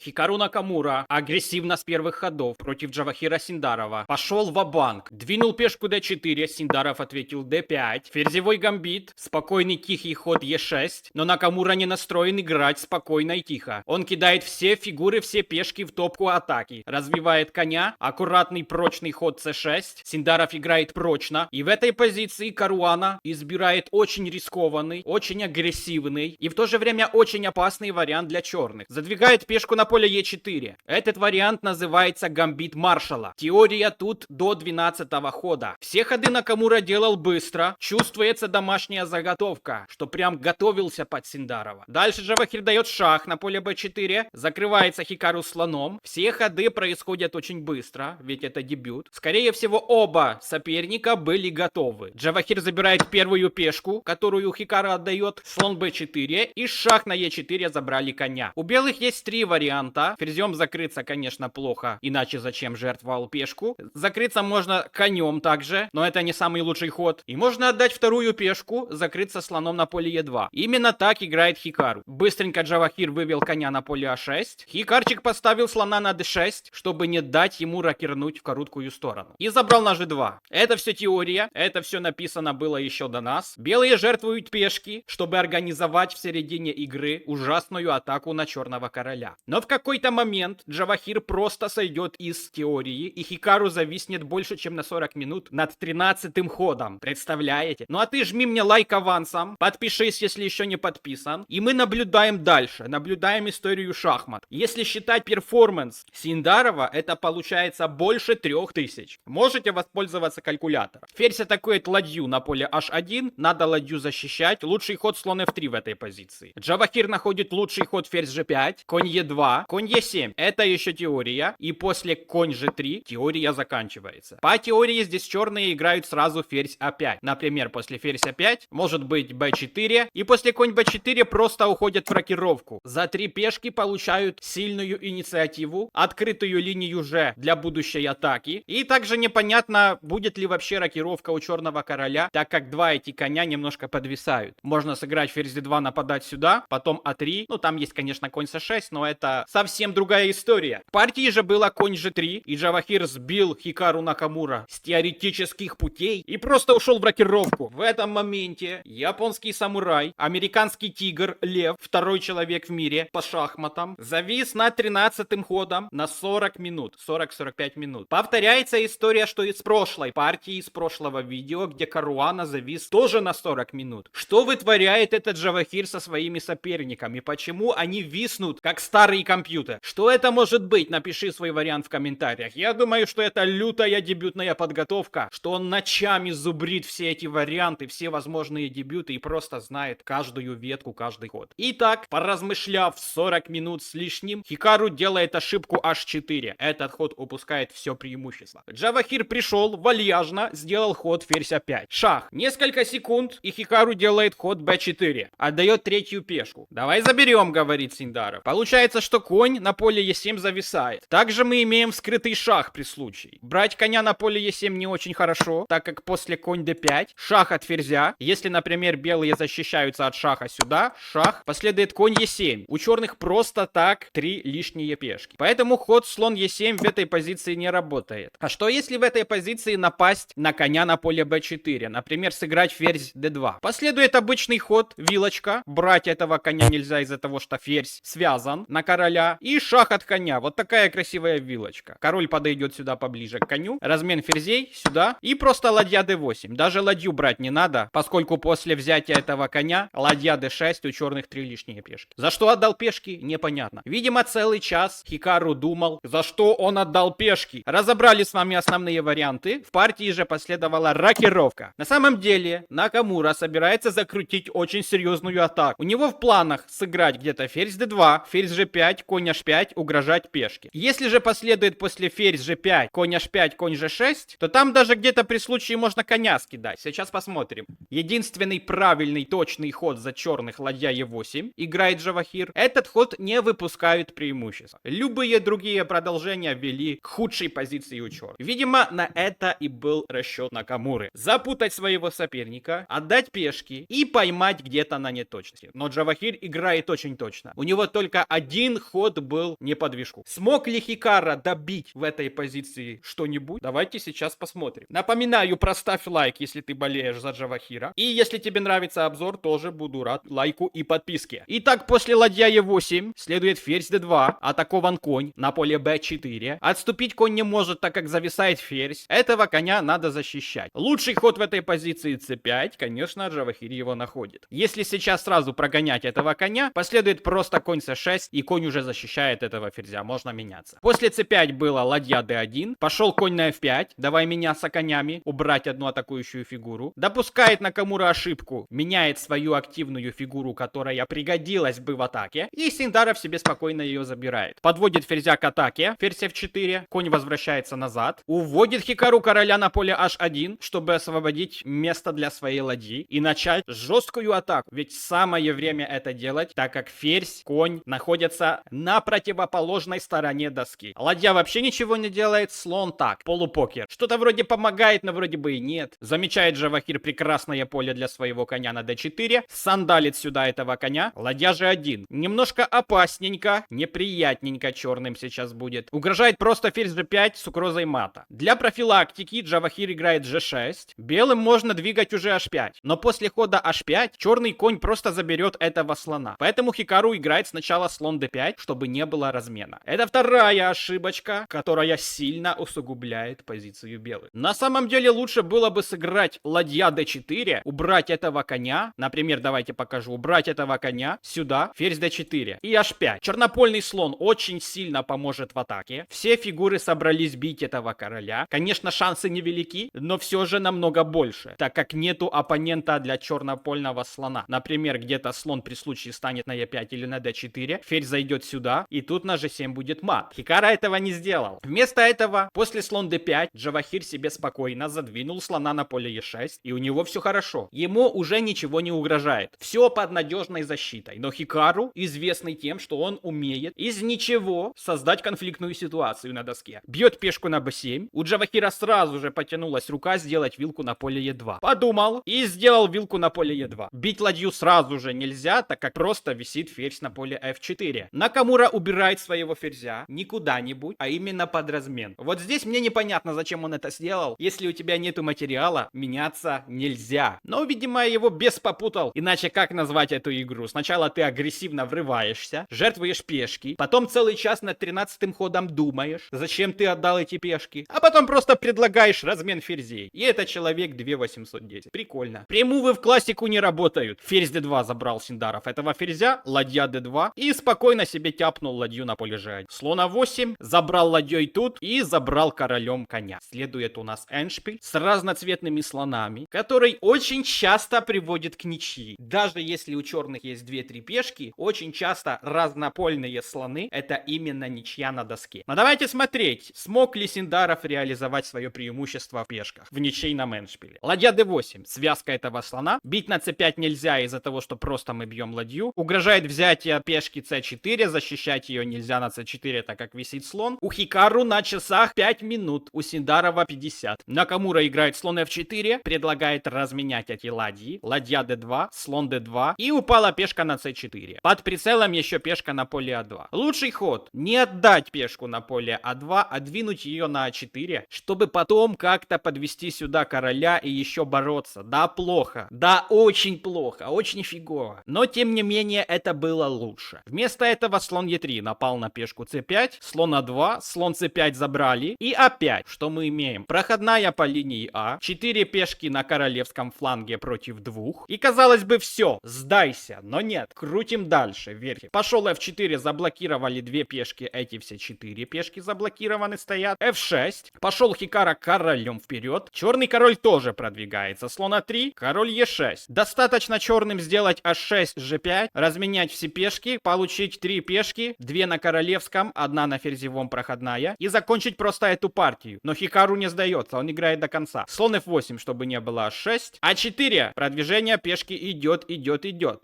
Хикару Накамура агрессивно с первых ходов против Джавахира Синдарова пошел ва-банк, двинул пешку d4, Синдаров ответил d5, ферзевой гамбит, спокойный тихий ход e6, но Накамура не настроен играть спокойно и тихо. Он кидает все фигуры, все пешки в топку атаки, развивает коня, аккуратный прочный ход c6, Синдаров играет прочно, и в этой позиции Каруана избирает очень рискованный, очень агрессивный и в то же время очень опасный вариант для черных. Задвигает пешку на поле e4. Этот вариант называется гамбит маршала. Теория тут до 12-го хода. Все ходы Накамура делал быстро. Чувствуется домашняя заготовка, что прям готовился под Синдарова. Дальше Джавахир дает шах на поле b4. Закрывается Хикару слоном. Все ходы происходят очень быстро, ведь это дебют. Скорее всего, оба соперника были готовы. Джавахир забирает первую пешку, которую Хикару отдает. Слон b4 и шах на e4 забрали коня. У белых есть три варианта. Ферзем закрыться, конечно, плохо, иначе зачем жертвовал пешку. Закрыться можно конем также, но это не самый лучший ход. И можно отдать вторую пешку, закрыться слоном на поле e2. Именно так играет Хикару. Быстренько Джавахир вывел коня на поле а6. Хикарчик поставил слона на d6, чтобы не дать ему рокернуть в короткую сторону. И забрал на g2. Это все теория, это все написано было еще до нас. Белые жертвуют пешки, чтобы организовать в середине игры ужасную атаку на черного короля. Но в какой-то момент Джавахир просто сойдет из теории, и Хикару зависнет больше, чем на 40 минут над 13-м ходом. Представляете? Ну а ты жми мне лайк авансом, подпишись, если еще не подписан, и мы наблюдаем дальше, наблюдаем историю шахмат. Если считать перформанс Синдарова, это получается больше 3000. Можете воспользоваться калькулятором. Ферзь атакует ладью на поле h1, надо ладью защищать, лучший ход слон f3 в этой позиции. Джавахир находит лучший ход ферзь g5, конь e2, конь e7. Это еще теория. И после конь g3 теория заканчивается. По теории здесь черные играют сразу ферзь a5. Например, после ферзь a5 может быть b4. И после конь b4 просто уходят в рокировку. За три пешки получают сильную инициативу, открытую линию g для будущей атаки. И также непонятно, будет ли вообще рокировка у черного короля, так как два эти коня немножко подвисают. Можно сыграть ферзь d2, нападать сюда, потом a3. Ну, там есть, конечно, конь c6, но это совсем другая история. В партии же было конь g3, и Джавахир сбил Хикару Накамура с теоретических путей и просто ушел в рокировку. В этом моменте японский самурай, американский тигр, лев, второй человек в мире по шахматам, завис над 13-м ходом на 40 минут, 40-45 минут. Повторяется история, что из прошлой партии, из прошлого видео, где Каруана завис тоже на 40 минут. Что вытворяет этот Джавахир со своими соперниками? Почему они виснут, как старый компьютер? Что это может быть? Напиши свой вариант в комментариях. Я думаю, что это лютая дебютная подготовка, что он ночами зубрит все эти варианты, все возможные дебюты и просто знает каждую ветку, каждый ход. Итак, поразмышляв 40 минут с лишним, Хикару делает ошибку h4. Этот ход упускает все преимущество. Джавахир пришел вальяжно, сделал ход ферзь a5. Шах. Несколько секунд, и Хикару делает ход b4. Отдает третью пешку. Давай заберем, говорит Синдаров. Получается, что конь на поле e7 зависает. Также мы имеем скрытый шах при случае. Брать коня на поле e7 не очень хорошо, так как после конь d5, шах от ферзя. Если, например, белые защищаются от шаха сюда, шах, последует конь e7. У черных просто так 3 лишние пешки. Поэтому ход слон e7 в этой позиции не работает. А что если в этой позиции напасть на коня на поле b4? Например, сыграть ферзь d2. Последует обычный ход, вилочка. Брать этого коня нельзя из-за того, что ферзь связан на короля. И шах от коня. Вот такая красивая вилочка. Король подойдет сюда поближе к коню. Размен ферзей сюда. И просто ладья d8. Даже ладью брать не надо, поскольку после взятия этого коня ладья d6 у черных 3 лишние пешки. За что отдал пешки? Непонятно. Видимо, целый час Хикару думал, за что он отдал пешки. Разобрали с вами основные варианты. В партии же последовала рокировка. На самом деле, Накамура собирается закрутить очень серьезную атаку. У него в планах сыграть где-то ферзь d2, ферзь g5, конь h5, угрожать пешке. Если же последует после ферзь g5, конь h5, конь g6, то там даже где-то при случае можно коня скидать. Сейчас посмотрим. Единственный правильный точный ход за черных ладья e8 играет Джавахир. Этот ход не выпускает преимущества. Любые другие продолжения вели к худшей позиции у черных. Видимо, на это и был расчет Накамуры. Запутать своего соперника, отдать пешки и поймать где-то на неточности. Но Джавахир играет очень точно. У него только один ход был не по движку. Смог ли Хикара добить в этой позиции что-нибудь? Давайте сейчас посмотрим. Напоминаю, проставь лайк, если ты болеешь за Джавахира. И если тебе нравится обзор, тоже буду рад лайку и подписке. Итак, после ладья Е8 следует ферзь d2, атакован конь на поле b4. Отступить конь не может, так как зависает ферзь. Этого коня надо защищать. Лучший ход в этой позиции c5, конечно, Джавахир его находит. Если сейчас сразу прогонять этого коня, последует просто конь c6, и конь уже защищает этого ферзя, можно меняться. После c5 было ладья d1, пошел конь на f5, давай меняться конями, убрать одну атакующую фигуру. Допускает Накамура ошибку, меняет свою активную фигуру, которая пригодилась бы в атаке, и Синдаров себе спокойно ее забирает. Подводит ферзя к атаке, ферзь f4, конь возвращается назад, уводит Хикару короля на поле h1, чтобы освободить место для своей ладьи и начать жесткую атаку, ведь самое время это делать, так как ферзь, конь находятся на противоположной стороне доски. Ладья вообще ничего не делает, слон так, полупокер. Что-то вроде помогает, но вроде бы и нет. Замечает Джавахир прекрасное поле для своего коня на d4, сандалит сюда этого коня, ладья g1. Немножко опасненько, неприятненько черным сейчас будет. Угрожает просто ферзь g5 с угрозой мата. Для профилактики Джавахир играет g6, белым можно двигать уже h5, но после хода h5 черный конь просто заберет этого слона. Поэтому Хикару играет сначала слон d5, чтобы не было размена. Это вторая ошибочка, которая сильно усугубляет позицию белых. На самом деле лучше было бы сыграть ладья d4, убрать этого коня, например, давайте покажу, убрать этого коня сюда, ферзь d4 и h5. Чернопольный слон очень сильно поможет в атаке. Все фигуры собрались бить этого короля. Конечно, шансы невелики, но все же намного больше, так как нету оппонента для чернопольного слона. Например, где-то слон при случае станет на e5 или на d4, ферзь зайдет сюда, и тут на g7 будет мат. Хикара этого не сделал. Вместо этого, после слон d5, Джавахир себе спокойно задвинул слона на поле e6, и у него все хорошо. Ему уже ничего не угрожает. Все под надежной защитой. Но Хикару известный тем, что он умеет из ничего создать конфликтную ситуацию на доске. Бьет пешку на b7. У Джавахира сразу же потянулась рука сделать вилку на поле e2. Подумал и сделал вилку на поле e2. Бить ладью сразу же нельзя, так как просто висит ферзь на поле f4. Накамура убирает своего ферзя не куда-нибудь, а именно под размен. Вот здесь мне непонятно, зачем он это сделал. Если у тебя нету материала, меняться нельзя. Но, видимо, его бес попутал. Иначе как назвать эту игру? Сначала ты агрессивно врываешься, жертвуешь пешки, потом целый час над 13-м ходом думаешь, зачем ты отдал эти пешки, а потом просто предлагаешь размен ферзей. И это человек 2810. Прикольно. Премувы в классику не работают. Ферзь d2 забрал Синдаров этого ферзя, ладья d2 и спокойно себе тяпнул ладью на поле g1. Слон a8, забрал ладьей тут и забрал королем коня. Следует у нас эндшпиль с разноцветными слонами, который очень часто приводит к ничьи. Даже если у черных есть 2-3 пешки, очень часто разнопольные слоны это именно ничья на доске. Но давайте смотреть, смог ли Синдаров реализовать свое преимущество в пешках в ничейном эндшпиле. Ладья d8, связка этого слона. Бить на c5 нельзя из-за того, что просто мы бьем ладью. Угрожает взятие пешки c4, защищать ее нельзя на c4, так как висит слон. У Хикару на часах 5 минут, у Синдарова 50. Накамура играет слон f4, предлагает разменять эти ладьи. Ладья d2, слон d2 и упала пешка на c4. Под прицелом еще пешка на поле a2. Лучший ход не отдать пешку на поле a2, а двинуть ее на a4, чтобы потом как-то подвести сюда короля и еще бороться. Да, плохо. Да, очень плохо, очень фигово. Но тем не менее это было лучше. Вместо этого слон e3 напал на пешку c5, слон a2, слон c5 забрали и опять, что мы имеем? Проходная по линии А, 4 пешки на королевском фланге против 2. И казалось бы все, сдайся, но нет, крутим дальше, верьте. Пошел f4, заблокировали 2 пешки, эти все 4 пешки заблокированы стоят. f6, пошел Хикара королем вперед, черный король тоже продвигается, слон a3, король e6. Достаточно черным сделать h6, g5, разменять все пешки, получить 3 пешки, 2 на королевском, 1 на ферзевом проходная, и закончить просто эту партию. Но Хикару не сдается, он играет до конца. Слон f8, чтобы не было h6. а4, продвижение пешки идет.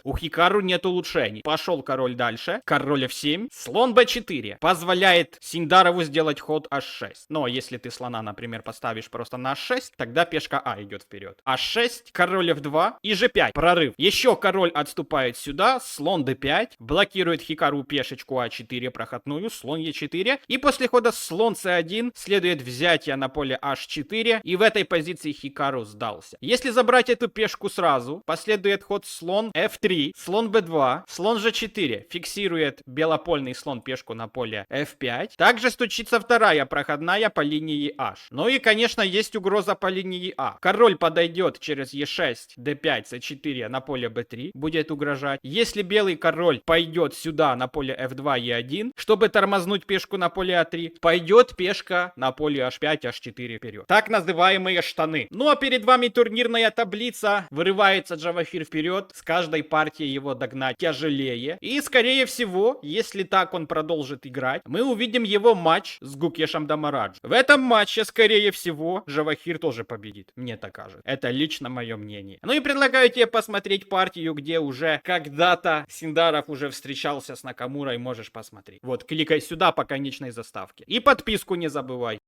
У Хикару нет улучшений. Пошел король дальше, король f7, слон b4, позволяет Синдарову сделать ход h6. Но если ты слона, например, поставишь просто на h6, тогда пешка А идет вперед. h6, король f2 и g5, прорыв. Еще король отступает сюда, слон d5, блокирует Хикару пешечку А4 проходную, слон Е4. И после хода слон С1 следует взятие на поле H4. И в этой позиции Хикару сдался. Если забрать эту пешку сразу, последует ход слон F3, слон B2, слон G4. Фиксирует белопольный слон пешку на поле F5. Также стучится вторая проходная по линии H. Ну и, конечно, есть угроза по линии А. Король подойдет через E6, D5, C4 на поле B3. Будет угрожать. Если белый король пойдет сюда на поле F2, E1, чтобы тормознуть пешку на поле А3, пойдет пешка на поле H5, H4 вперед. Так называемые штаны. Ну а перед вами турнирная таблица. Вырывается Джавахир вперед. С каждой партией его догнать тяжелее. И скорее всего, если так он продолжит играть, мы увидим его матч с Гукешем Дамараджи. В этом матче, скорее всего, Джавахир тоже победит. Мне так кажется. Это лично мое мнение. Ну и предлагаю тебе посмотреть партию, где уже когда-то Синдаров уже встречался с Накамурой. Можешь посмотреть. Вот, кликай сюда по конечной заставке. И подписку не забывай.